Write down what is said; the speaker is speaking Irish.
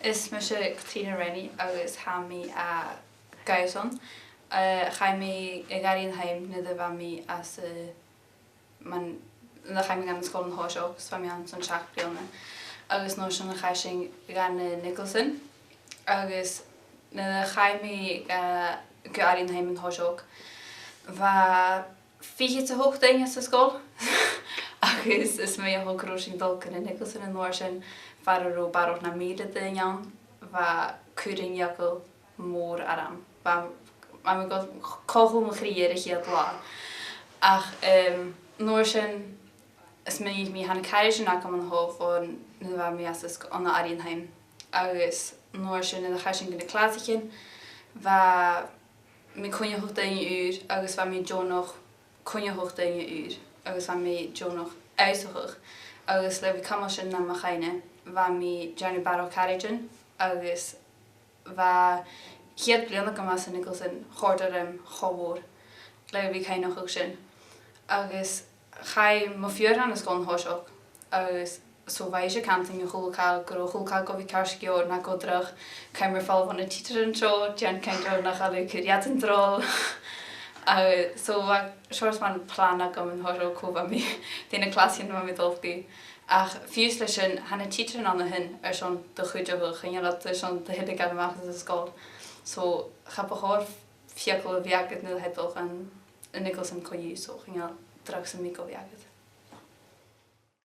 Is me se Katrina Rennie agus ha mi a gauson. Ga mi I garín heim na de van mi as man na ga mi gan school in Horshoek, so mi an son Shackbilne. Agus no schon ga sing gan Nicholson. Agus na ga mi garín heim in Horshoek. Va fiche te hoog ding is de school. Agus is me ho grosin dolken in Nicholson in Noorsen. Farro barod na mide de jan va kuring jakkel moor aram. Va me god kogel me grierig het la. Ach Noorsen is me mi han carriage na kom an hof on nu va me as on Arienheim. Agus Noorsen in de gasing in de klaasetje va me konje hoogte in je uur. Agus va me jo nog konje hoogte in je uur. Agus va me jo nog uitzog. Agus le kamasje na magine. Va mi Johnny Barrow Carrigan, agus va hiet bliana gamas Nicholson chorderem chobor. Le vi kai noch sin. Agus chai mo fior an gon Horshoek. Agus so weise kanting je hulkal go vi karskio na go drug. Kai mer fall van de titeren tro, Jan kan jo na alle kuriaten trol. So va short man plana gom in Horshoek ko va mi dine klasien va mi dolfdi. Ach fiúslechen hanna teacher an hin schon de goede ging dat schon de hele gaan maken de school. So ga behoor fiakel werket nu het toch en Nicholson kon je zo ging straks een mikkel werken.